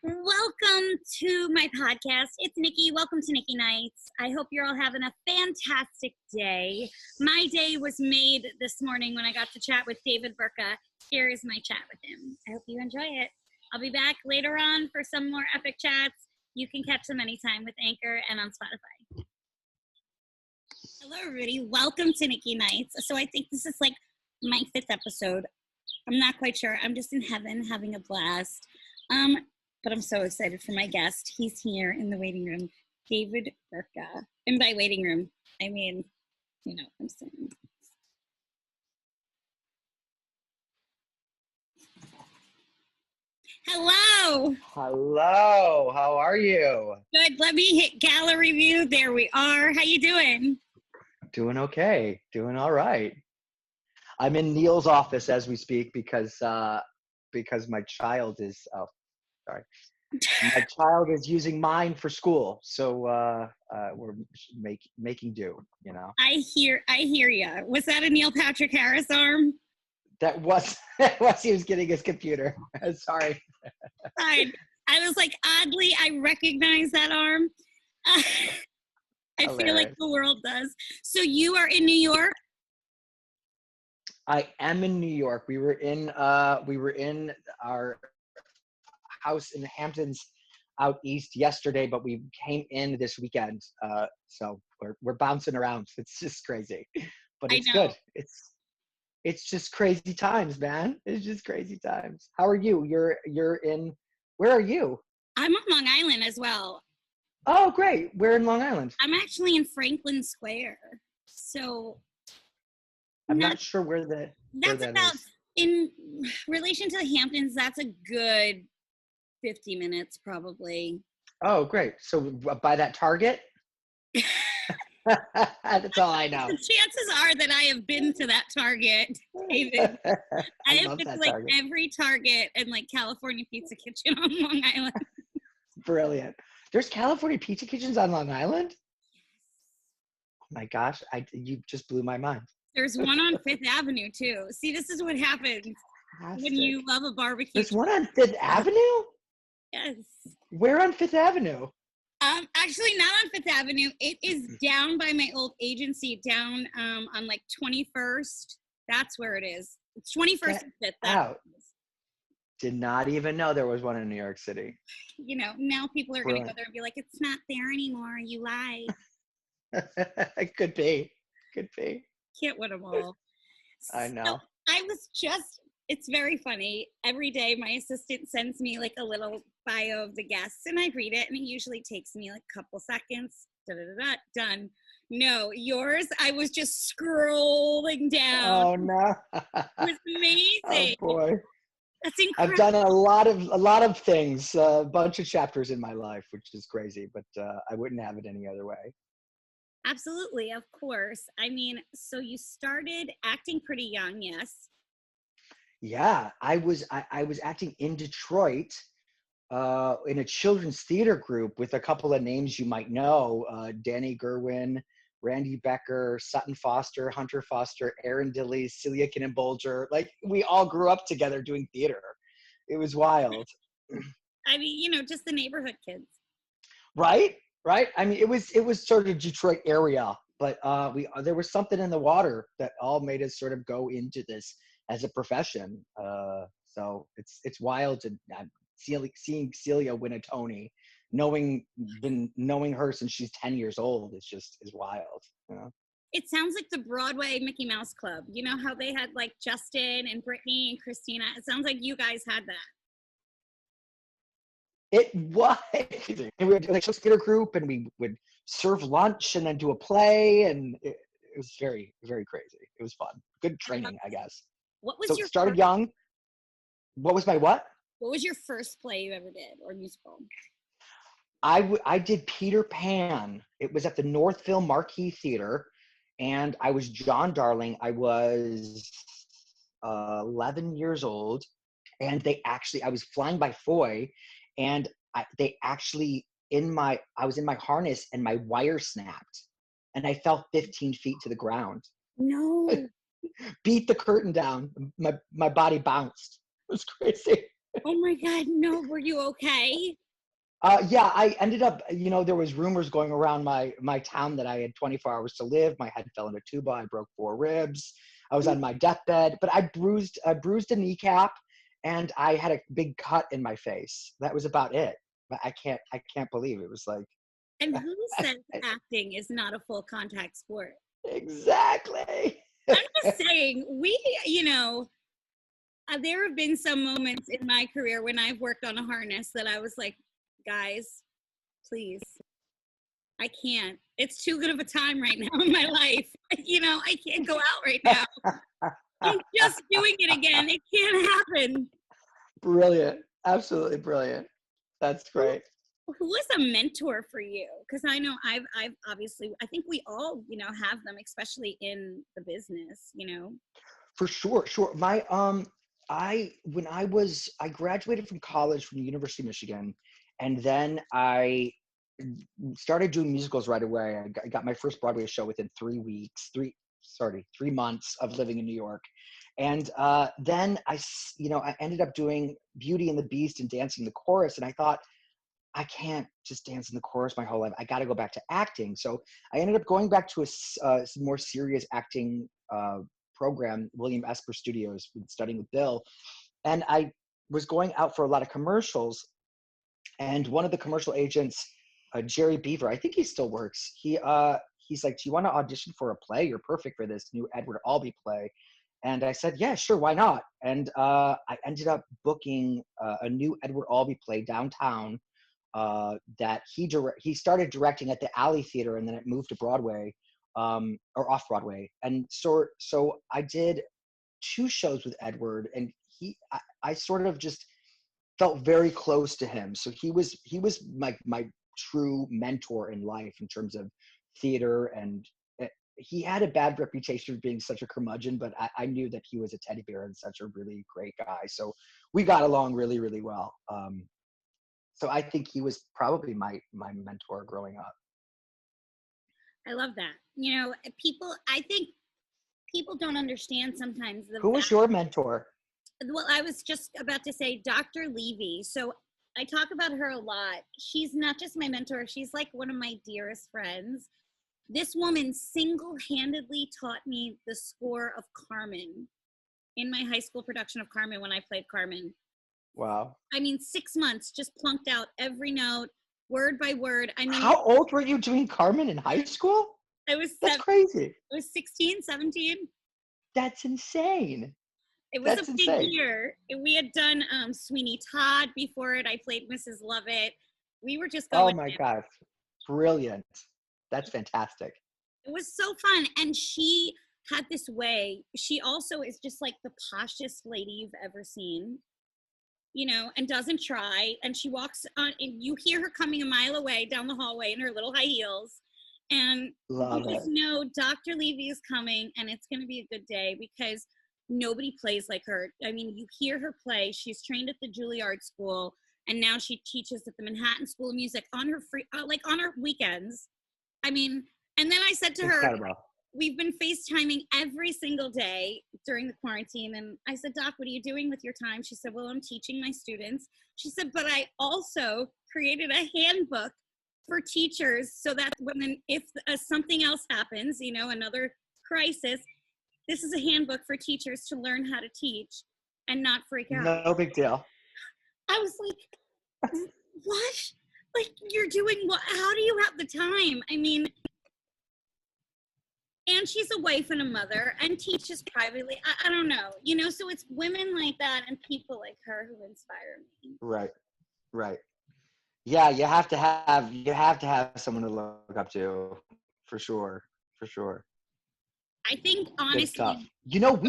Welcome to my podcast. It's Nikki. Welcome to Nikki Nights. I hope you're all having a fantastic day. My day was made this morning when I got to chat with David Burtka. Here is my chat with him. I hope you enjoy it. I'll be back later on for some more epic chats. You can catch them anytime with Anchor and on Spotify. Hello, everybody. Welcome to Nikki Nights. So I think this is like my 5th episode. I'm not quite sure. I'm just in heaven having a blast. But I'm so excited for my guest. He's here in the waiting room, David Burtka. And by waiting room, I mean, you know what I'm saying. Hello. Hello. How are you? Good. Let me hit gallery view. There we are. How you doing? Doing okay. Doing all right. I'm in Neil's office as we speak because my child is my child is using mine for school, so we're making do. You know. I hear ya. Was that a Neil Patrick Harris arm? That was he was getting his computer. Sorry. I was like, oddly, I recognize that arm. I feel like the world does. So you are in New York? I am in New York. We were in our house in the Hamptons out east yesterday, but we came in this weekend. So we're bouncing around. It's just crazy, but it's good. It's just crazy times, man. It's just crazy times. How are you? You're in, where are you? I'm on Long Island as well. Oh, great. Where in Long Island? I'm actually in Franklin Square. So I'm not sure where that is. In relation to the Hamptons, that's a good 50 minutes probably. Oh, great. So by that Target? That's all I know. The chances are that I have been to that Target, David. I have been to like Target. Every Target and like California Pizza Kitchen on Long Island. Brilliant. There's California Pizza Kitchens on Long Island? Oh my gosh, you just blew my mind. There's one on 5th Avenue too. See, this is what happens when you love a barbecue. There's one on 5th Avenue? Yes. Where on 5th Avenue? Actually not on 5th Avenue. It is down by my old agency down on like 21st. That's where it is. It's 21st and 5th. Out. Did not even know there was one in New York City. You know, now people are going to go there and be like, it's not there anymore. You lied. It could be. Could be. Can't win them all. I know. So it's very funny. Every day my assistant sends me like a little bio of the guests and I read it and it usually takes me like a couple seconds. Done. No, yours, I was just scrolling down. Oh no. It was amazing. Oh boy. That's incredible. I've done a lot of things, a bunch of chapters in my life, which is crazy, but I wouldn't have it any other way. Absolutely, of course. I mean, so you started acting pretty young, yes? Yeah, I was acting in Detroit in a children's theater group with a couple of names you might know, Danny Gerwin, Randy Becker, Sutton Foster, Hunter Foster, Aaron Dilly, Celia Kinnenbolger. Like, we all grew up together doing theater. It was wild. I mean, you know, just the neighborhood kids. Right? I mean, it was sort of Detroit area, but there was something in the water that all made us sort of go into this as a profession. So it's wild to seeing Celia win a Tony, knowing her since she's 10 years old is wild. You know? It sounds like the Broadway Mickey Mouse Club. You know how they had like Justin and Brittany and Christina? It sounds like you guys had that. It was. And we had like a theater group, and we would serve lunch and then do a play, and it was very, very crazy. It was fun. Good training, I guess. What was your started young? What was my what? What was your first play you ever did or musical? I did Peter Pan. It was at the Northville Marquee Theater, and I was John Darling. I was 11 years old, and I was flying by Foy, and I was in my harness and my wire snapped, and I fell 15 feet to the ground. No. Beat the curtain down. My body bounced. It was crazy. Oh my God, no, were you okay? Yeah, I ended up, there was rumors going around my town that I had 24 hours to live. My head fell in a tuba. I broke 4 ribs. I was on my deathbed, but I bruised a kneecap, and I had a big cut in my face. That was about it. But I can't believe it was like And who says acting is not a full contact sport? exactly. I'm just saying, there have been some moments in my career when I've worked on a harness that I was like, guys, please, I can't. It's too good of a time right now in my life. I can't go out right now. I'm just doing it again. It can't happen. Brilliant. Absolutely brilliant. That's Who, great. who was a mentor for you? Because I know I've obviously, I think we all, have them, especially in the business. For sure, sure. I graduated from college from the University of Michigan, and then I started doing musicals right away. I got my first Broadway show within 3 months of living in New York. And then I ended up doing Beauty and the Beast and dancing the chorus. And I thought, I can't just dance in the chorus my whole life. I got to go back to acting. So I ended up going back to some more serious acting program, William Esper Studios, studying with Bill. And I was going out for a lot of commercials. And one of the commercial agents, Jerry Beaver, I think he still works. He's like, "Do you want to audition for a play? You're perfect for this new Edward Albee play." And I said, "Yeah, sure, why not?" And I ended up booking a new Edward Albee play downtown that he started directing at the Alley Theater, and then it moved to Broadway, or off Broadway. And so I did 2 shows with Edward, and I sort of just felt very close to him. So he was my true mentor in life in terms of theater, and he had a bad reputation for being such a curmudgeon, but I knew that he was a teddy bear and such a really great guy. So we got along really, really well. So I think he was probably my mentor growing up. I love that. I think people don't understand sometimes the Who was your mentor? well, I was just about to say Dr. Levy. So I talk about her a lot. She's not just my mentor, she's like one of my dearest friends. This woman single-handedly taught me the score of Carmen in my high school production of Carmen when I played Carmen. Wow. I mean, 6 months, just plunked out every note, word by word. I mean, How old were you doing Carmen in high school? I was That's seven, crazy. I was 16, 17. That's insane. It was a That's big insane. year. We had done Sweeney Todd before it. I played Mrs. Lovett. We were just Oh going my in. gosh. Brilliant. That's fantastic. It was so fun. And she had this way. She also is just like the poshest lady you've ever seen, and doesn't try. And she walks on, and you hear her coming a mile away down the hallway in her little high heels. And you Love just it. know Dr. Levy is coming and it's going to be a good day because nobody plays like her. I mean, you hear her play. She's trained at the Juilliard School, and now she teaches at the Manhattan School of Music on her on her weekends. I mean, and then I said to her, Incredible. we've been FaceTiming every single day during the quarantine. And I said, Doc, what are you doing with your time? She said, well, I'm teaching my students. She said, but I also created a handbook for teachers so that if something else happens, another crisis, this is a handbook for teachers to learn how to teach and not freak out. No big deal. I was like, what? Like, you're doing what? How do you have the time? I mean, and she's a wife and a mother and teaches privately. I don't know, so it's women like that and people like her who inspire me. Right. Right. Yeah, you have to have someone to look up to, for sure. For sure. I think Good stuff. honestly,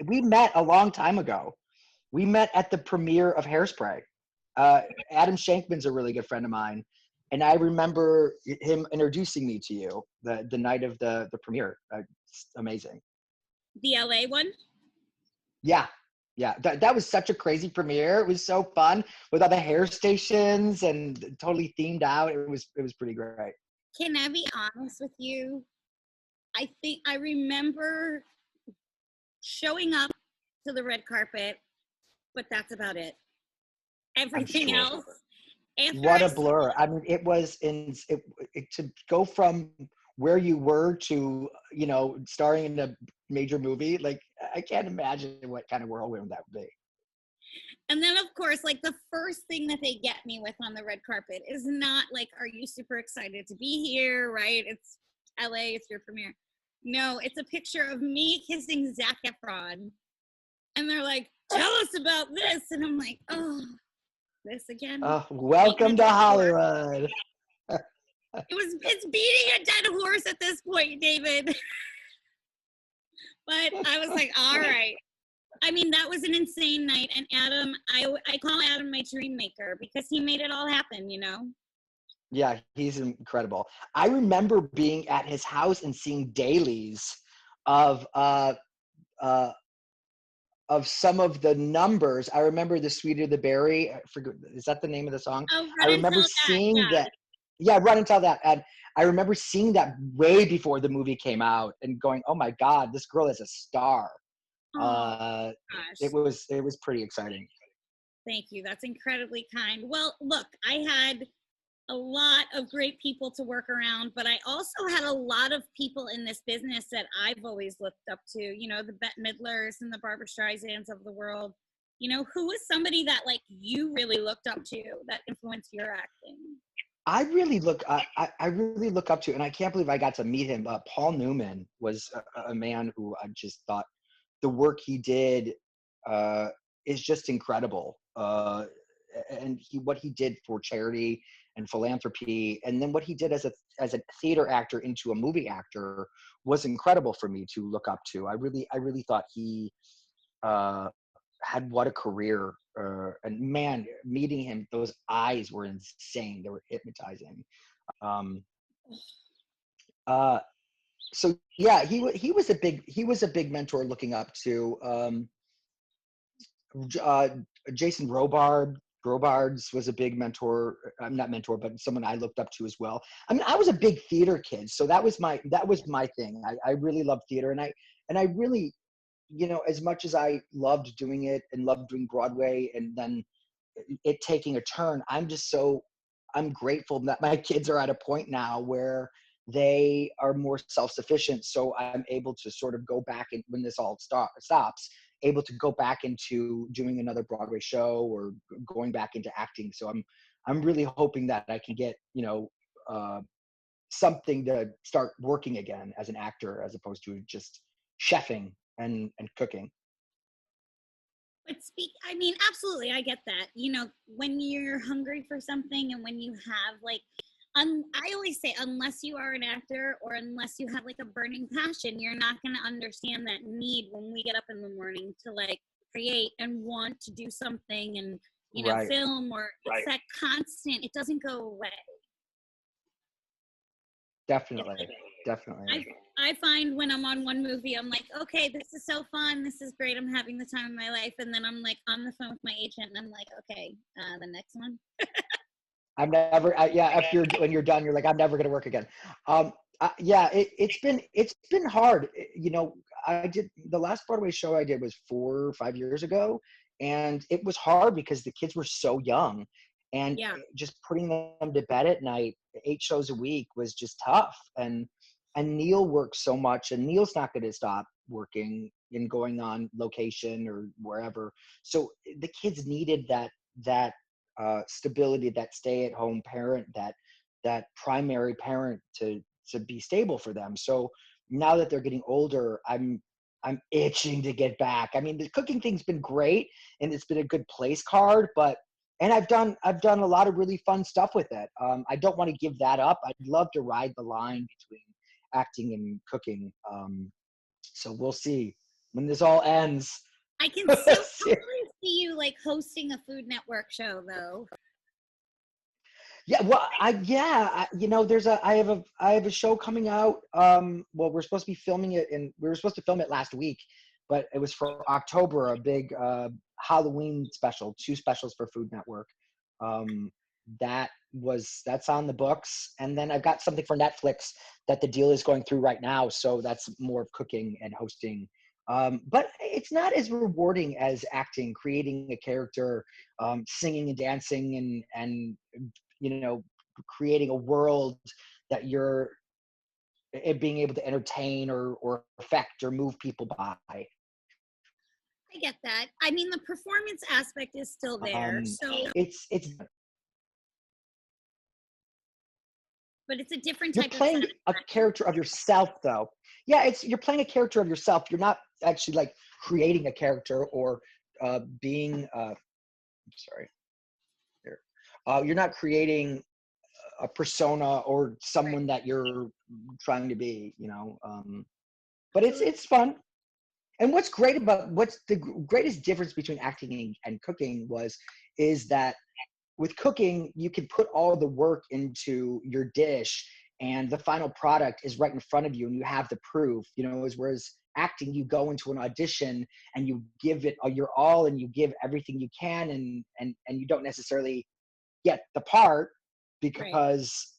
We met a long time ago. We met at the premiere of Hairspray. Adam Shankman's a really good friend of mine, and I remember him introducing me to you the night of the premiere. It's amazing. the LA one. Yeah, yeah. That was such a crazy premiere. It was so fun with all the hair stations and totally themed out. It was pretty great. Can I be honest with you? I think I remember showing up to the red carpet, but that's about it. everything sure. else. After What I a saw, blur. I mean, it was to go from where you were to, starring in a major movie. Like, I can't imagine what kind of whirlwind that would be. and then of course, like the first thing that they get me with on the red carpet is not like, "Are you super excited to be here?" Right? It's LA, it's your premiere. No, it's a picture of me kissing Zac Efron, and they're like, "Tell us about this," and I'm like, "Oh, this again." Beating a Welcome to dead horse. Hollywood. It's beating a dead horse at this point, David. But I was like, all right. I mean, that was an insane night. And Adam, I call Adam my dream maker because he made it all happen, you know? Yeah, he's incredible. I remember being at his house and seeing dailies of uh, some of the numbers. I remember The Sweeter the Berry. I forget, is that the name of the song? Oh, I run and remember tell that. seeing Yeah. that. Yeah, Run and Tell That. And I remember seeing that way before the movie came out and going, "Oh my God, this girl is a star." Oh, Uh, gosh. it was pretty exciting. Thank you. That's incredibly kind. Well, look, I had a lot of great people to work around, but I also had a lot of people in this business that I've always looked up to, you know, the Bette Midlers and the Barbara Streisands of the world. You know, who was somebody that like you really looked up to that influenced your acting? I really look up to, and I can't believe I got to meet him. Paul Newman was a man who I just thought the work he did uh, is just incredible. And what he did for charity and philanthropy, and then what he did as a theater actor into a movie actor was incredible for me to look up to. I really thought he uh, had what a career. And man, meeting him, those eyes were insane. They were hypnotizing. Um, uh, so yeah, he was a big mentor looking up to. Uh, Jason Robards was a big mentor. I'm not mentor, but someone I looked up to as well. I mean, I was a big theater kid, so that was my thing. I really loved theater, and I really, as much as I loved doing it and loved doing Broadway, and then it taking a turn, I'm grateful that my kids are at a point now where they are more self-sufficient, so I'm able to sort of go back, and when this all stops, able to go back into doing another Broadway show or going back into acting. So I'm really hoping that I can get uh, something to start working again as an actor, as opposed to just chefing and cooking. But I mean, absolutely, I get that. You know, when you're hungry for something and when you have like, I always say, unless you are an actor or unless you have like a burning passion, you're not going to understand that need when we get up in the morning to like create and want to do something and, you know, Right. film or it's that constant, it doesn't go away. Definitely. I, Definitely. I find when I'm on one movie, I'm like, okay, this is so fun. This is great. I'm having the time of my life. And then I'm like on the phone with my agent and I'm like, okay, the next one. I'm never, yeah, if when you're done, you're like, I'm never going to work again. Yeah, it's been hard. I did the last Broadway show I did was 4 or 5 years ago. And it was hard because the kids were so young, and Yeah. just putting them to bed at night, 8 shows a week, was just tough. And Neil works so much, and Neil's not going to stop working and going on location or wherever. So the kids needed that stability, that stay-at-home parent, that primary parent to be stable for them. So now that they're getting older, I'm itching to get back. I mean, the cooking thing's been great, and it's been a good place card, and I've done a lot of really fun stuff with it. I don't want to give that up. I'd love to ride the line between acting and cooking. So we'll see when this all ends. I can so totally see you like hosting a Food Network show though. Yeah, well, I have a show coming out. Well, we're supposed to be filming it, and we were supposed to film it last week, but it was for October, a big Halloween special, 2 specials for Food Network. Um, that's on the books, and then I've got something for Netflix that the deal is going through right now. So that's more of cooking and hosting. But it's not as rewarding as acting, creating a character, singing and dancing, and you know, creating a world that you're being able to entertain or affect or move people by. I get that. I mean, the performance aspect is still there. So, It's but it's a different you're type of playing a character of yourself, though. Yeah, you're playing a character of yourself. You're not actually like creating a character or being. I'm sorry. Here. You're not creating a persona or right. someone that you're trying to be. But Absolutely. it's fun. And what's the greatest difference between acting and cooking is that with cooking, you can put all the work into your dish and the final product is right in front of you and you have the proof, whereas acting, you go into an audition and you give it your all and you give everything you can and you don't necessarily get the part Right. because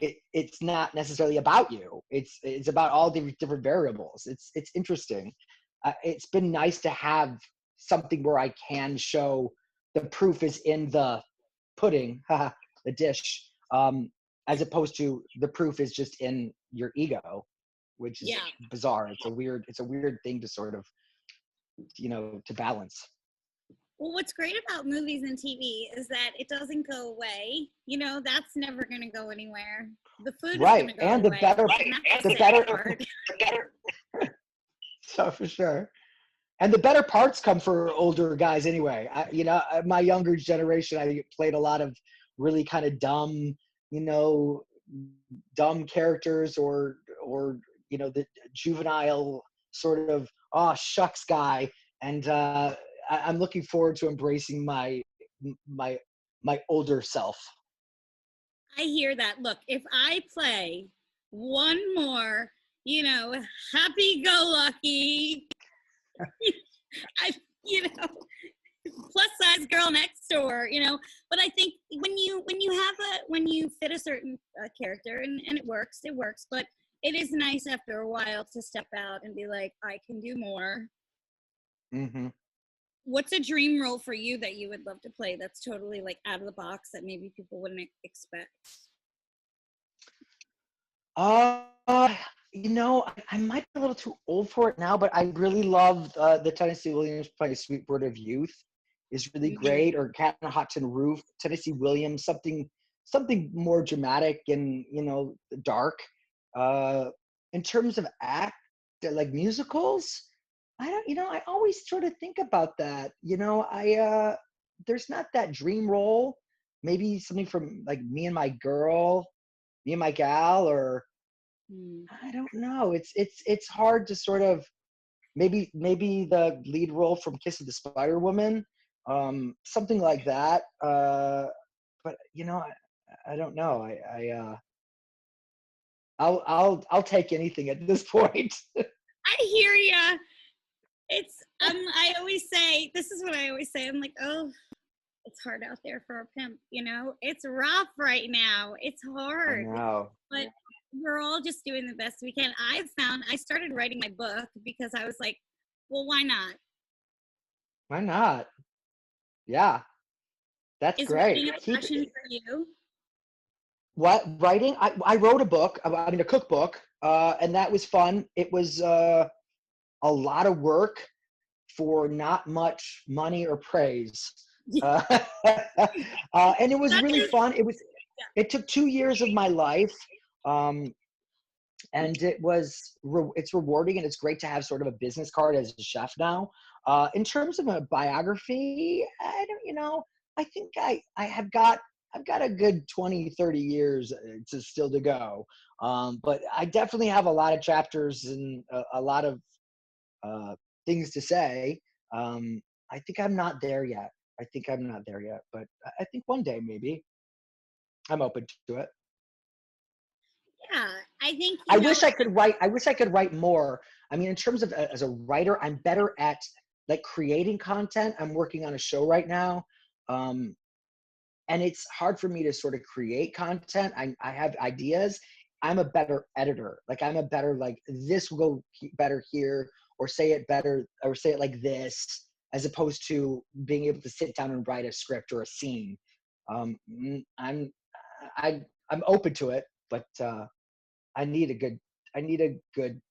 it's not necessarily about you. It's about all the different variables. It's interesting. It's been nice to have something where I can show the proof is in the pudding, the dish, as opposed to the proof is just in your ego, which is Yeah. bizarre. It's a weird thing to sort of, to balance. Well, what's great about movies and TV is that it doesn't go away. That's never going to go anywhere. The food is going Right. to go And away. And that's the sad part. So for sure. And the better parts come for older guys anyway. My younger generation, I played a lot of really kind of dumb, dumb characters or the juvenile sort of shucks guy. And I'm looking forward to embracing my my older self. I hear that. Look, if I play one more, happy go lucky, I, plus size girl next door, but I think when you fit a certain character and it works, but it is nice after a while to step out and be like, I can do more. Mm-hmm. What's a dream role for you that you would love to play that's totally like out of the box that maybe people wouldn't expect? Uh, I might be a little too old for it now, but I really love the Tennessee Williams play "Sweet Word of Youth" is really Mm-hmm. great, or "Cat on a Hot Tin Roof." Tennessee Williams, something more dramatic and dark. Uh, in terms of like musicals, I don't. I always sort of think about that. There's not that dream role. Maybe something from like Me and My Gal, or Mm. I don't know. It's hard to sort of maybe the lead role from Kiss of the Spider Woman, something like that. But I don't know. I'll take anything at this point. I hear ya. It's I always say, this is what I always say. I'm like, oh, it's hard out there for a pimp, It's rough right now. It's I hard. know. But we're all just doing the best we can. I started writing my book because I was like, well, why not? Why not? Yeah, that's Is great. writing a passion for you? What writing? I wrote a book. I mean, a cookbook, and that was fun. It was a lot of work for not much money or praise. Uh, and it was That really is, fun. It took 2 years of my life, um, and it's rewarding, and it's great to have sort of a business card as a chef now. In terms of a biography, I don't, I think I've got a good 20, 30 years to still to go. But I definitely have a lot of chapters and a lot of uh, things to say. I think I'm not there yet. But I think one day maybe I'm open to it. yeah, I think, I wish I could write. I wish I could write more. I mean, in terms of as a writer, I'm better at like creating content. I'm working on a show right now, um, and it's hard for me to sort of create content. I have ideas. I'm a better editor. Like I'm a better like this will go better here, or say it better, or say it like this, as opposed to being able to sit down and write a script or a scene. I'm open to it, but I need a good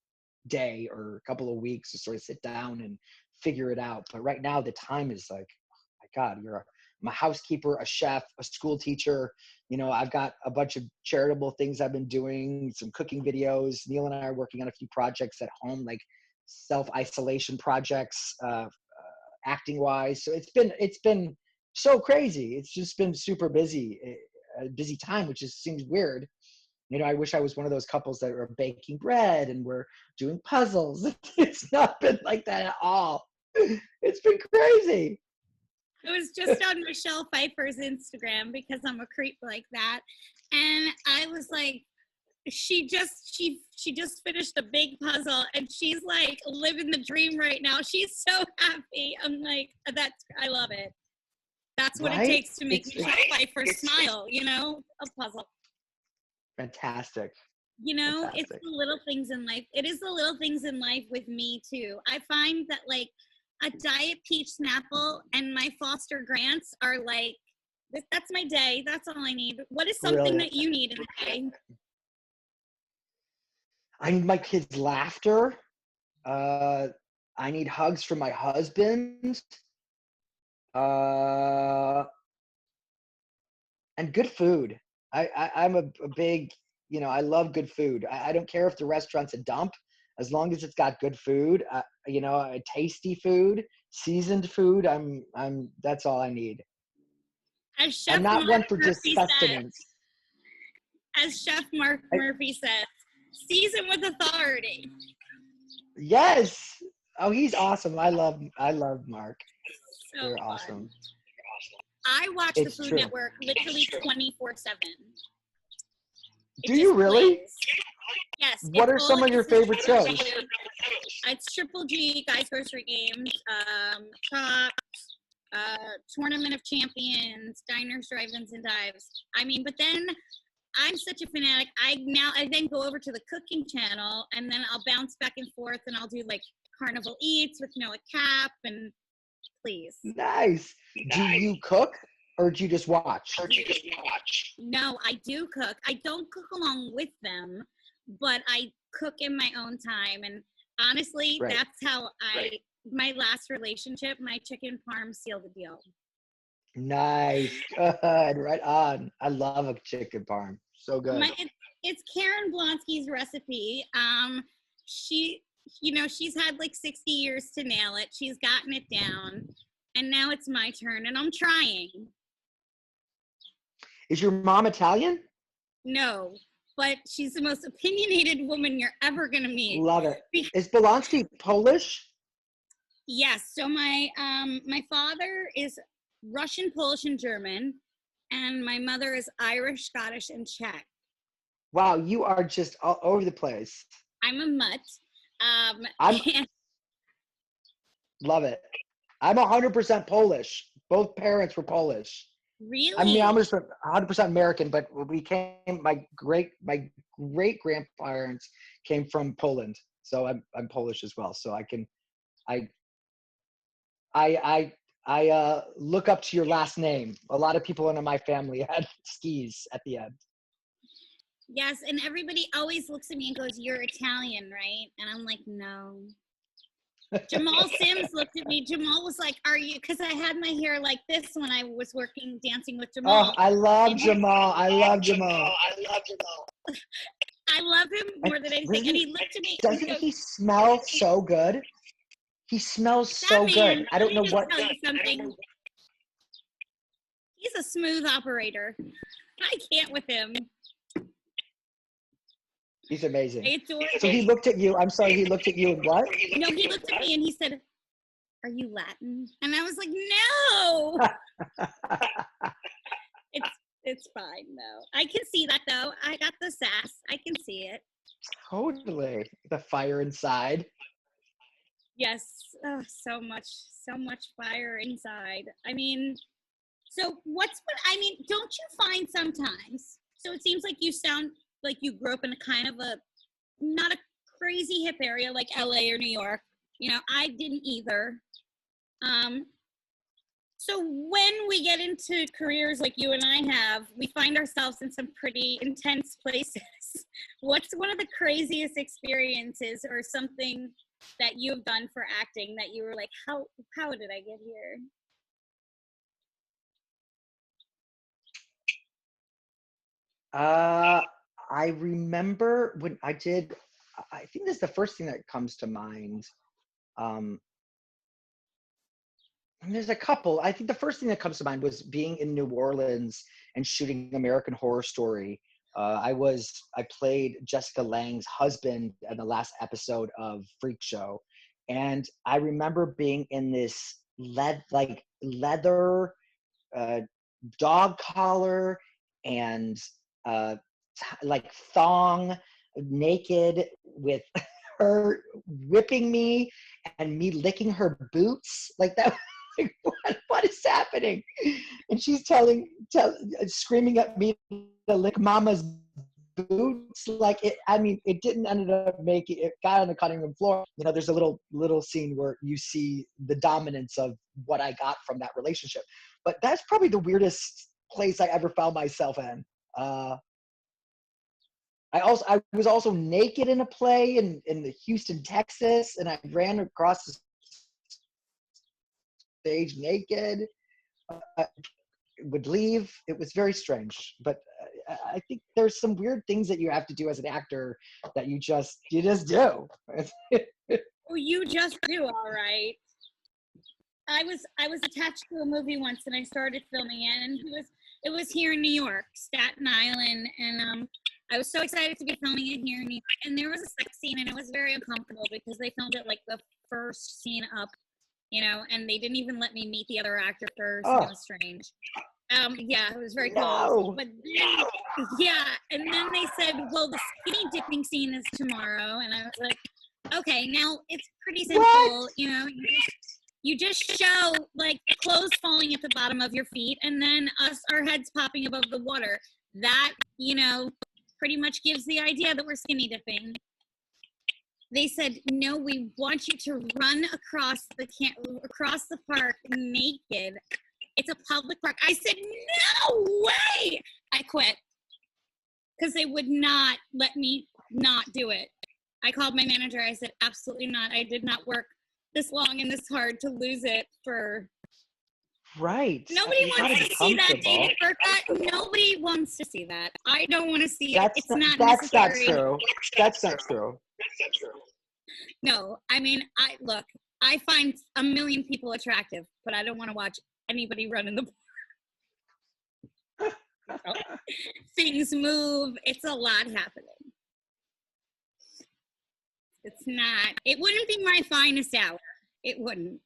day or a couple of weeks to sort of sit down and figure it out. But right now the time is like, oh my God, I'm a housekeeper, a chef, a school teacher. I've got a bunch of charitable things I've been doing, some cooking videos. Neil and I are working on a few projects at home, like self-isolation projects, acting wise. So it's been so crazy. It's just been super busy, a busy time, which just seems weird. I wish I was one of those couples that are baking bread and we're doing puzzles. It's not been like that at all. It's been crazy. I was just on Michelle Pfeiffer's Instagram because I'm a creep like that. And I was like, she just finished a big puzzle and she's like living the dream right now. She's so happy. I'm like, I love it. That's what it takes to make Michelle Pfeiffer smile, a puzzle. Fantastic. It's the little things in life. It is the little things in life with me too. I find that like a Diet Peach Snapple and my Foster Grants are like, that's my day. That's all I need. What is something that you need in the day? I need my kids' laughter. I need hugs from my husband. And good food. I'm a big, I love good food. I don't care if the restaurant's a dump, as long as it's got good food, a tasty food, seasoned food. That's all I need. As Chef I'm not Mark one for just sustenance. As Chef Mark Murphy says, season with authority. Yes. Oh, he's awesome. I love Mark. So They're fun. awesome. I watch the Food Network literally 24/7. Do you really? Plays. Yes. What are some of your favorite shows? It's Triple G, Guys Grocery Games, Chopped, Tournament of Champions, Diners, Drive-Ins, and Dives. I mean, but then I'm such a fanatic. I then go over to the cooking channel, and then I'll bounce back and forth, and I'll do like Carnival Eats with Noah Cap, and please. Nice. Do you cook or do you just watch? No, I do cook. I don't cook along with them, but I cook in my own time. And honestly, that's how my last relationship, my chicken parm sealed the deal. Nice. Good. Right on. I love a chicken parm. So good. It's Karen Blonsky's recipe. She's had like 60 years to nail it. She's gotten it down. And now it's my turn, and I'm trying. Is your mom Italian? No, but she's the most opinionated woman you're ever going to meet. Love it. Is Blonsky Polish? Yes. So my father is Russian, Polish, and German, and my mother is Irish, Scottish, and Czech. Wow, you are just all over the place. I'm a mutt. Love it. I'm 100% Polish. Both parents were Polish. Really? I mean, I'm just 100% American, but my great grandparents came from Poland, so I'm Polish as well. So I look up to your last name. A lot of people in my family had skis at the end. Yes, and everybody always looks at me and goes, "You're Italian, right?" And I'm like, "No." Jamal Sims looked at me. Jamal was like, "Are you?" Because I had my hair like this when I was dancing with Jamal. Oh, I love Jamal. I love Jamal. I love him more than anything. And he looked at me. Doesn't he smell so good? He smells so good. I don't know what. Tell you something. He's a smooth operator. I can't with him. He's amazing. So he looked at you. I'm sorry, he looked at you and what? No, he looked at me and he said, "Are you Latin?" And I was like, "No." It's fine though. I can see that though. I got the sass. I can see it. Totally. The fire inside. Yes. Oh, so much fire inside. I mean, don't you find sometimes? So it seems like you sound like you grew up in a kind of not a crazy hip area like LA or New York, I didn't either. So when we get into careers like you and I have, we find ourselves in some pretty intense places. What's one of the craziest experiences or something that you've done for acting that you were like, how did I get here? I remember when I think this is the first thing that comes to mind. And there's a couple. I think the first thing that comes to mind was being in New Orleans and shooting American Horror Story. I played Jessica Lange's husband in the last episode of Freak Show. And I remember being in this leather dog collar and thong, naked, with her whipping me and me licking her boots like that. Like, what is happening? And she's screaming at me to lick mama's boots. It didn't end up making it. Got on the cutting room floor. There's a little scene where you see the dominance of what I got from that relationship. But that's probably the weirdest place I ever found myself in. I was also naked in a play in the Houston, Texas, and I ran across the stage naked. Would leave. It was very strange, but I think there's some weird things that you have to do as an actor that you just do. Well, you just do, all right. I was attached to a movie once, and I started filming it, and it was here in New York, Staten Island, and I was so excited to be filming it here in New York, and there was a sex scene, and it was very uncomfortable because they filmed it like the first scene up, and they didn't even let me meet the other actor first. And it was strange. Yeah, it was very cool. No. But then, yeah, and then they said, well, the skinny dipping scene is tomorrow, and I was like, okay, now it's pretty simple. What? You just show like clothes falling at the bottom of your feet, and then our heads popping above the water. That pretty much gives the idea that we're skinny dipping. They said, no, we want you to run across the park naked. It's a public park. I said, no way. I quit because they would not let me not do it. I called my manager. I said, absolutely not. I did not work this long and this hard to lose it for. Right. Nobody wants to see that, David Burtka. Nobody wants to see that. I don't want to see it. It's not necessary. That's not true. No, I mean, I find a million people attractive, but I don't want to watch anybody run in the park. Things move. It's a lot happening. It wouldn't be my finest hour. It wouldn't.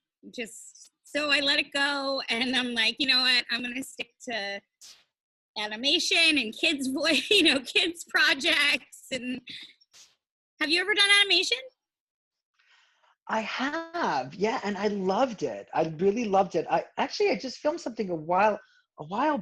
So I let it go, and I'm like, you know what? I'm going to stick to animation and kids' voice, kids' projects. And have you ever done animation? I have, yeah, and I loved it. I really loved it. I just filmed something a while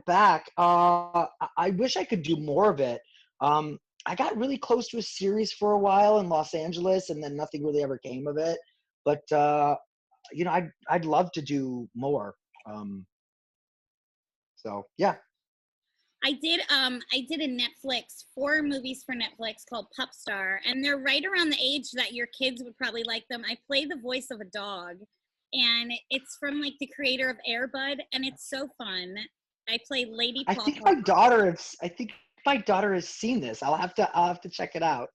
back. I wish I could do more of it. I got really close to a series for a while in Los Angeles, and then nothing really ever came of it. But I'd love to do more. So yeah. I did a Netflix, 4 movies for Netflix called Pup Star, and they're right around the age that your kids would probably like them. I play the voice of a dog, and it's from like the creator of Air Bud, and it's so fun. I play Lady Paw. I think my daughter has seen this. I'll have to check it out.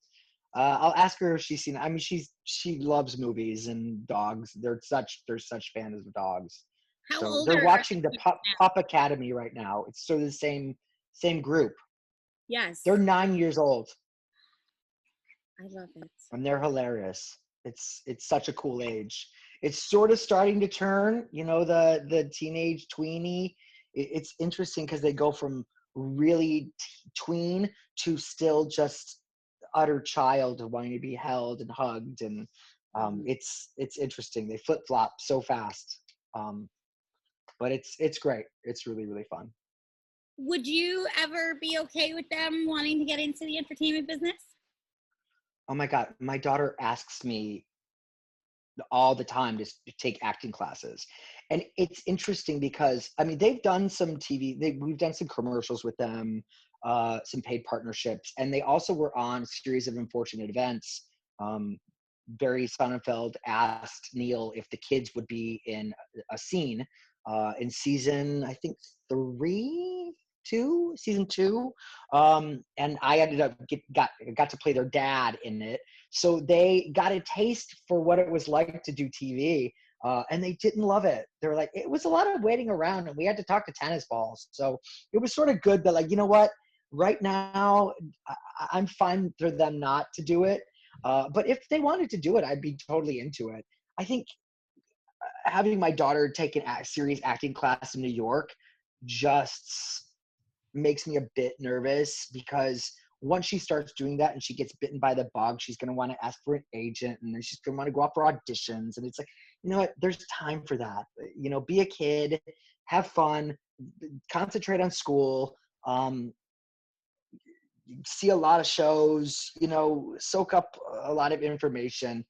I'll ask her if she's seen it. I mean, she loves movies and dogs. They're such fans of dogs. How so old they're are watching the Pup Academy right now. It's sort of the same group. Yes. They're 9 years old. I love it. And they're hilarious. It's such a cool age. It's sort of starting to turn, the teenage tweenie. It's interesting because they go from really tween to still just utter child wanting to be held and hugged, and it's interesting. They flip-flop so fast. But it's great. It's really, really fun. Would you ever be okay with them wanting to get into the entertainment business? Oh my God. My daughter asks me all the time to take acting classes. And it's interesting because, I mean, they've done some TV, we've done some commercials with them, some paid partnerships, and they also were on Series of Unfortunate Events. Barry Sonnenfeld asked Neil if the kids would be in a scene in season, I think season two. And I ended up got to play their dad in it. So they got a taste for what it was like to do TV. And they didn't love it. They were like, it was a lot of waiting around and we had to talk to tennis balls. So it was sort of good that, like, you know what, right now I'm fine for them not to do it. But if they wanted to do it, I'd be totally into it. I think having my daughter take a serious acting class in New York just makes me a bit nervous, because once she starts doing that and she gets bitten by the bug, she's going to want to ask for an agent, and then she's going to want to go out for auditions. And it's like, you know what, there's time for that. You know, be a kid, have fun, concentrate on school, see a lot of shows, you know, soak up a lot of information.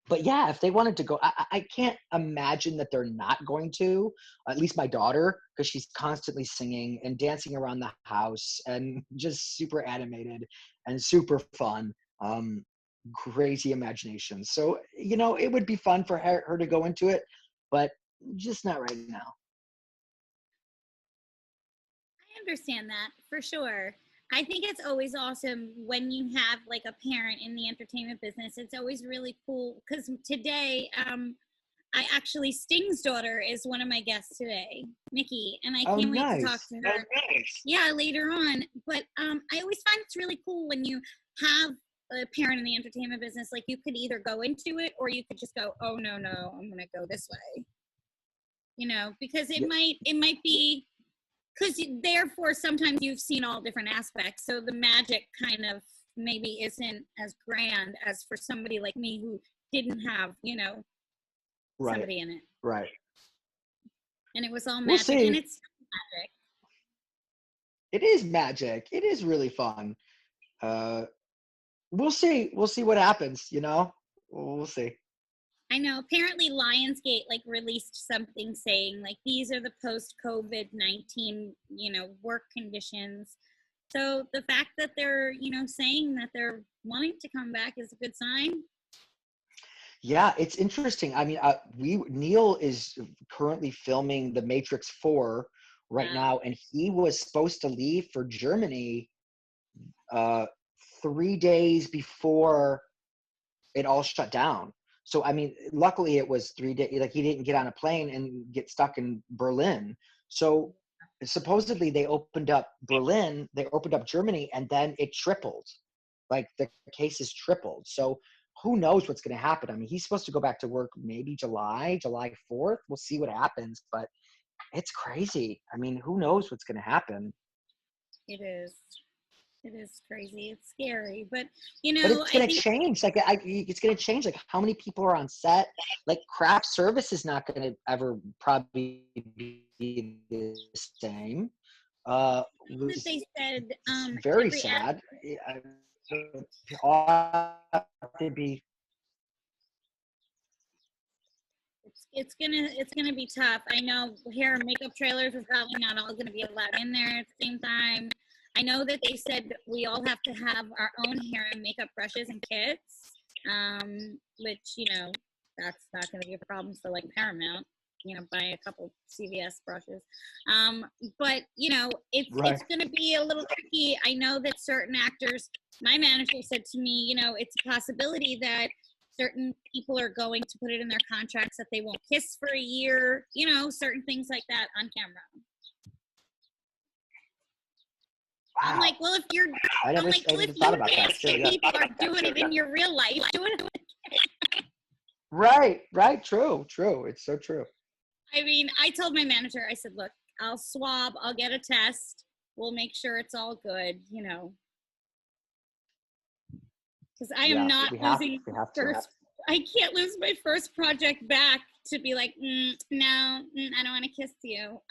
But yeah, if they wanted to go, I can't imagine that they're not going to, at least my daughter, because she's constantly singing and dancing around the house and just super animated and super fun. Crazy imagination. So, you know, it would be fun for her to go into it, but just not right now. I understand that for sure. I think it's always awesome when you have like a parent in the entertainment business. It's always really cool because today, I actually, Sting's daughter is one of my guests today, Nikki, and I Oh, can't wait to talk nice. to her. Oh, nice. Yeah, later on. But I always find it's really cool when you have a parent in the entertainment business. Like, you could either go into it or you could just go, oh no, I'm gonna go this way. You know, because it might be, because therefore sometimes you've seen all different aspects, so the magic kind of maybe isn't as grand as for somebody like me who didn't have, you know, somebody in it. Right. And it was all We'll magic. see. And it's magic. It is magic. It is really fun. We'll see. We'll see what happens, you know? We'll see. I know. Apparently Lionsgate like released something saying like these are the post-COVID-19, you know, work conditions. So the fact that they're, you know, saying that they're wanting to come back is a good sign. Yeah, it's interesting. I mean, Neil is currently filming The Matrix 4 right now, and he was supposed to leave for Germany 3 days before it all shut down. So, I mean, luckily it was 3 days, like he didn't get on a plane and get stuck in Berlin. So supposedly they opened up Berlin, they opened up Germany, and then it tripled. Like the cases tripled. So who knows what's going to happen? I mean, he's supposed to go back to work maybe July 4th. We'll see what happens, but it's crazy. I mean, who knows what's going to happen? It is. It is crazy. It's scary, but you know, but it's going to change. Like, it's going to change. Like, how many people are on set? Like, craft service is not going to ever probably be the same. They said very sad. To be. It's gonna be tough. I know hair and makeup trailers are probably not all gonna be allowed in there at the same time. I know that they said we all have to have our own hair and makeup brushes and kits, which, you know, that's not going to be a problem for like Paramount, you know, buy a couple CVS brushes. But, you know, it's going to be a little tricky. I know that certain actors, my manager said to me, you know, it's a possibility that certain people are going to put it in their contracts that they won't kiss for a year, you know, certain things like that on camera. Wow. I'm like, well, if you're, I'm like, well, if you nasty people are doing it in your real life, doing it. Right, true. It's so true. I mean, I told my manager, I said, look, I'll swab, I'll get a test, we'll make sure it's all good, you know. Because I am not losing I can't lose my first project back to be like, no, I don't want to kiss you.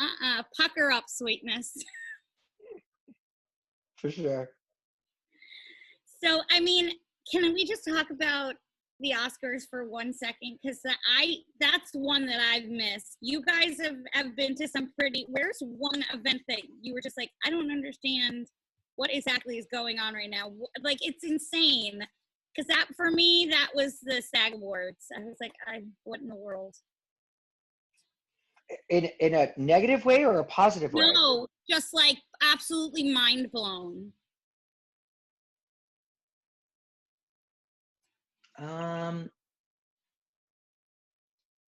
Pucker up, sweetness. For sure. So, I mean, can we just talk about the Oscars for 1 second? Because that's one that I've missed. You guys have been to some pretty, where's one event that you were just like, I don't understand what exactly is going on right now? Like, it's insane. Because that, for me, that was the SAG Awards. I was like, what in the world? In a negative way or a positive way? No, just like absolutely mind blown.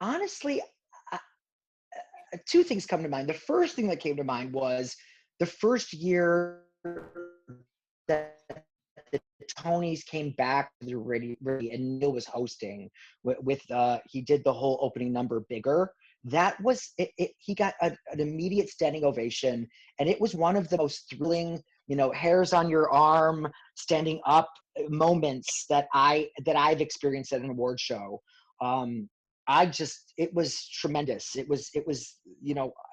Honestly, two things come to mind. The first thing that came to mind was the first year that the Tonys came back to the radio and Neil was hosting with he did the whole opening number, Bigger. That was it. He got an immediate standing ovation, and it was one of the most thrilling, hairs on your arm, standing up moments that I've experienced at an award show. It was tremendous. It was,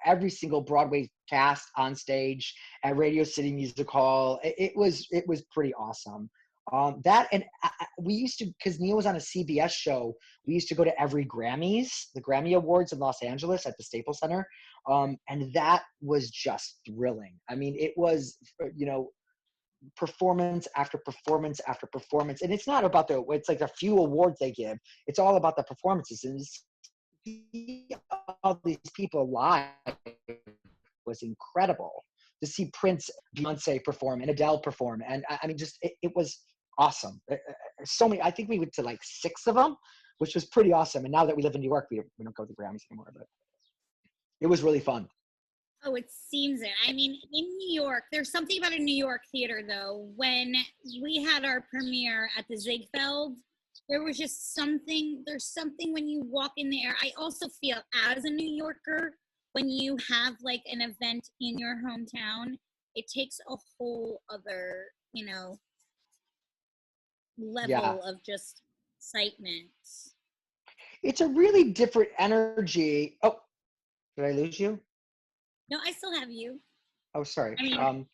every single Broadway cast on stage at Radio City Music Hall. It was pretty awesome. We used to, because Neil was on a CBS show, we used to go to every Grammys, the Grammy Awards in Los Angeles at the Staples Center. And that was just thrilling. I mean, it was, performance after performance after performance. And it's not about it's like a few awards they give. It's all about the performances. And see all these people live was incredible. To see Prince, Beyonce perform, and Adele perform. And I mean, just, it was awesome. So many, I think we went to like 6 of them, which was pretty awesome. And now that we live in New York, we don't go to the Grammys anymore, but it was really fun. Oh, it seems it. I mean, in New York, there's something about a New York theater, though. When we had our premiere at the Ziegfeld, there was just there's something when you walk in there. I also feel, as a New Yorker, when you have like an event in your hometown, it takes a whole other, level of just excitement. It's a really different energy. Oh, did I lose you? No, I still have you. Oh, sorry. I mean,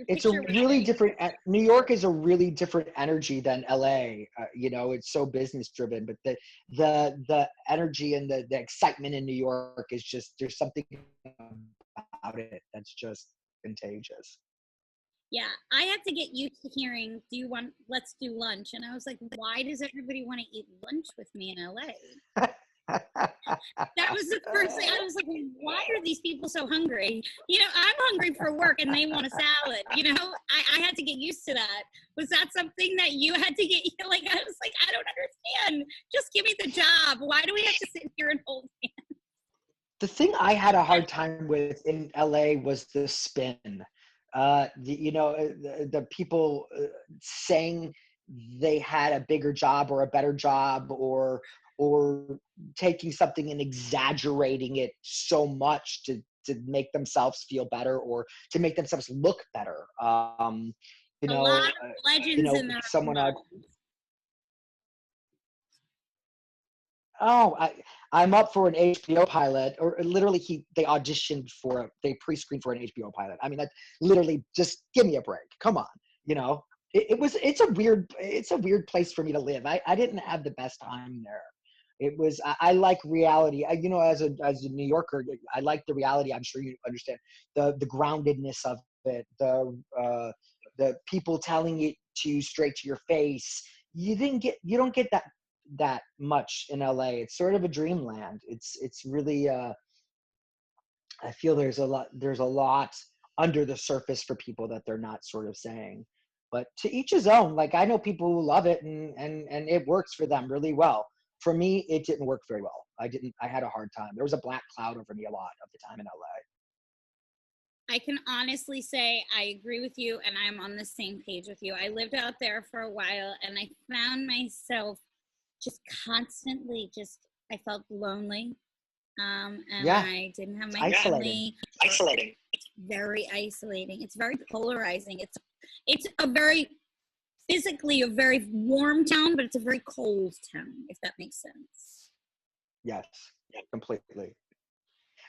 it's a really different, New York is a really different energy than LA. It's so business driven, but the energy and the excitement in New York is just, there's something about it that's just contagious. Yeah, I had to get used to hearing, let's do lunch. And I was like, why does everybody want to eat lunch with me in LA? That was the first thing. I was like, why are these people so hungry? I'm hungry for work and they want a salad. I had to get used to that. Was that something that you had to get, I was like, I don't understand. Just give me the job. Why do we have to sit here and hold hands? The thing I had a hard time with in LA was the spin. The people saying they had a bigger job or a better job, or taking something and exaggerating it so much to make themselves feel better or to make themselves look better. A lot of legends in their someone I'm up for an HBO pilot, or literally they auditioned they pre-screened for an HBO pilot. I mean, that literally, just give me a break. Come on. It's a weird place for me to live. I didn't have the best time there. It was, I like reality. As a New Yorker, I like the reality. I'm sure you understand the groundedness of it, the people telling it to you straight to your face. You don't get that much in LA. It's sort of a dreamland. It's really, I feel there's a lot under the surface for people that they're not sort of saying. But to each his own. Like, I know people who love it and it works for them really well. For me, it didn't work very well. I had a hard time. There was a black cloud over me a lot of the time in LA. I can honestly say I agree with you, and I'm on the same page with you. I lived out there for a while, and I found myself just constantly I felt lonely. And I didn't have my family. Isolating. It's very isolating. It's very polarizing. It's a very physically a very warm town, but it's a very cold town, if that makes sense. Yes, completely.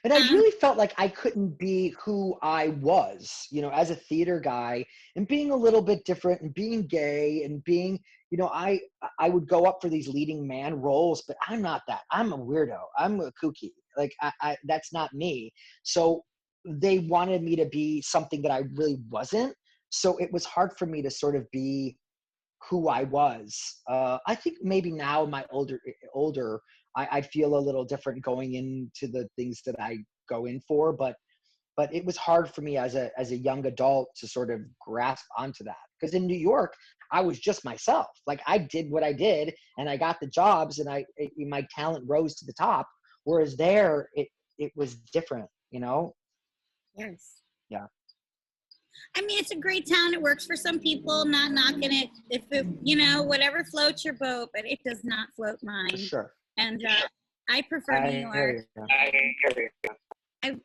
And I Um, really felt like I couldn't be who I was, as a theater guy, and being a little bit different and being gay and being, I would go up for these leading man roles, but I'm not that. I'm a weirdo. I'm a kooky. Like I that's not me. So they wanted me to be something that I really wasn't. So it was hard for me to sort of be who I was. I think maybe now my older, I feel a little different going into the things that I go in for, but it was hard for me as a young adult to sort of grasp onto that. Because in New York, I was just myself. Like I did what I did, and I got the jobs, and my talent rose to the top. Whereas there, it was different. yes. Yeah, I mean, it's a great town. It works for some people. Not knocking it. If it, whatever floats your boat, but it does not float for mine. sure. And I prefer New I York. hear you.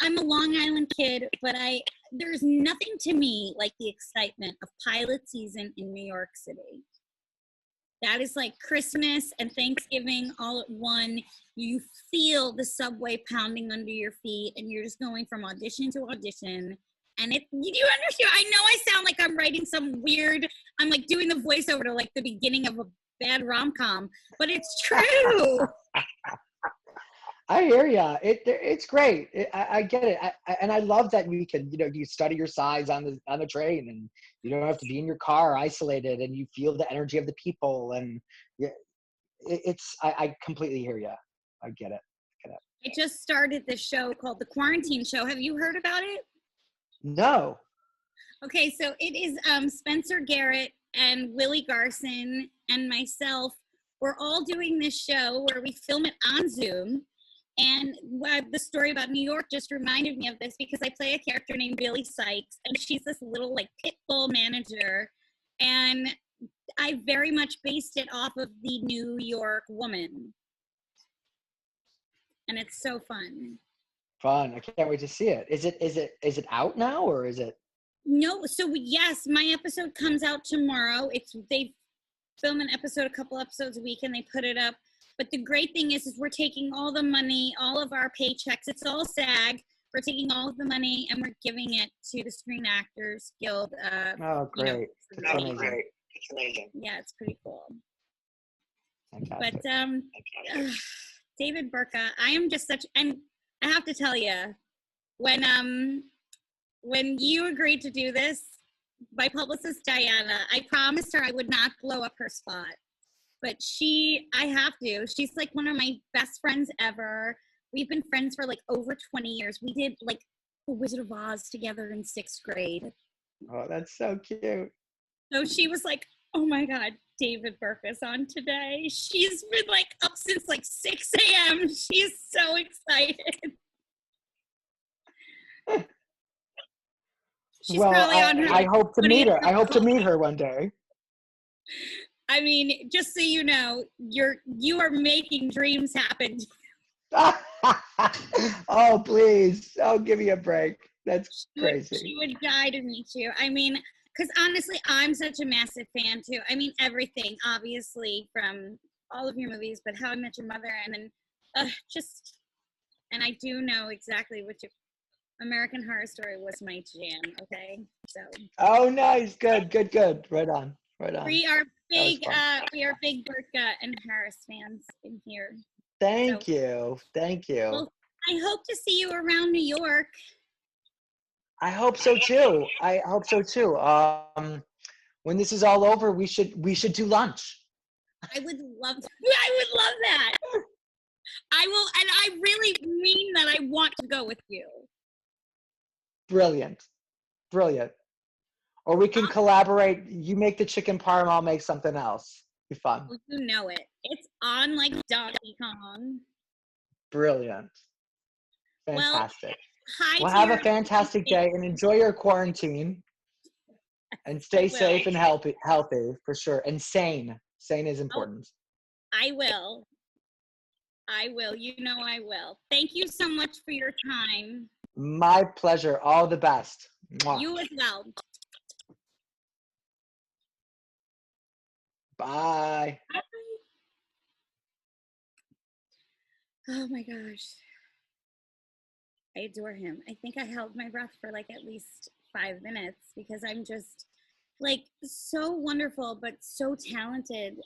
I'm a Long Island kid, but there's nothing to me like the excitement of pilot season in New York City. That is like Christmas and Thanksgiving all at one. You feel the subway pounding under your feet, and you're just going from audition to audition. And you understand? I know I sound like I'm writing some weird. I'm like doing the voiceover to like the beginning of a bad rom-com, but it's true. I hear ya. It's great. I get it. And I love that we can, you study your size on the train, and you don't have to be in your car isolated, and you feel the energy of the people. And yeah, I completely hear ya. I get it. I just started this show called The Quarantine Show. Have you heard about it? No. Okay, so it is Spencer Garrett and Willie Garson and myself. We're all doing this show where we film it on Zoom. And the story about New York just reminded me of this because I play a character named Billy Sykes, and she's this little like pit bull manager. And I very much based it off of the New York woman. And it's so fun. Fun. I can't wait to see it. Is it out now, or is it? No, so yes, my episode comes out tomorrow. They film an episode, a couple episodes a week, and they put it up. But the great thing is we're taking all the money, all of our paychecks. It's all SAG. We're taking all of the money and we're giving it to the Screen Actors Guild. Oh, great! That's amazing. Great. It's amazing. Yeah, it's pretty cool. Fantastic. But David Burtka, I am just and I have to tell you, when you agreed to do this, my publicist Diana, I promised her I would not blow up her spot. But I have to. She's like one of my best friends ever. We've been friends for like over 20 years. We did like The Wizard of Oz together in 6th grade. Oh, that's so cute. So she was like, oh my God, David Burtka's on today. She's been like up since like 6 a.m. She's so excited. She's probably on her. I hope to meet her. I hope to meet her one day. I mean, just so you know, you are making dreams happen. Oh, please. Oh, give me a break. That's crazy. She would die to meet you. I mean, because honestly, I'm such a massive fan too. I mean, everything, obviously, from all of your movies, but How I Met Your Mother, and then and I do know exactly what American Horror Story was my jam. Okay, so. Oh, nice. Good. Right on. We are big Burtka and Harris fans in here. Thank you. Well, I hope to see you around New York. I hope so too. When this is all over, we should do lunch. I would love that. I will, and I really mean that. I want to go with you. Brilliant. Or we can collaborate. You make the chicken parm, I'll make something else. Be fun. Well, you know it. It's on like Donkey Kong. Brilliant. Fantastic. Well, have a fantastic day and enjoy your quarantine. And stay safe and healthy for sure. And sane. Sane is important. I will. You know I will. Thank you so much for your time. My pleasure. All the best. Mwah. You as well. Bye. Oh my gosh. I adore him. I think I held my breath for like at least 5 minutes because I'm just like so wonderful, but so talented.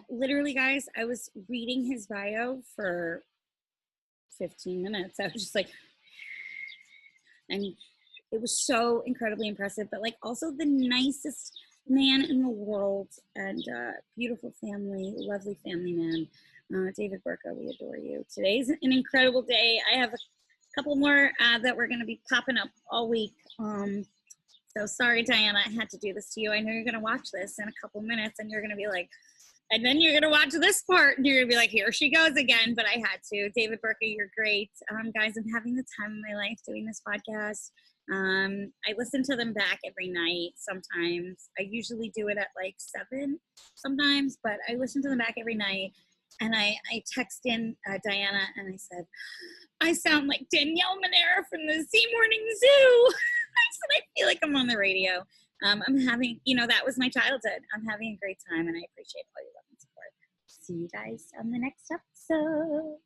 Literally, guys, I was reading his bio for 15 minutes. I was just like, and it was so incredibly impressive, but like also the nicest man in the world, and beautiful family, lovely family man. David Burtka, we adore you. Today's an incredible day. I have a couple more that we're going to be popping up all week. So sorry, Diana, I had to do this to you. I know you're going to watch this in a couple minutes and you're going to be like, and then you're going to watch this part and you're going to be like, here she goes again. But I had to. David Burtka, you're great. Guys, I'm having the time of my life doing this podcast. I listen to them back every night sometimes. I usually do it at like 7 sometimes, but I listen to them back every night. And I text in Diana and I said, I sound like Danielle Monera from the Z Morning Zoo. I said, I feel like I'm on the radio. I'm having, that was my childhood. I'm having a great time and I appreciate all your love and support. See you guys on the next episode.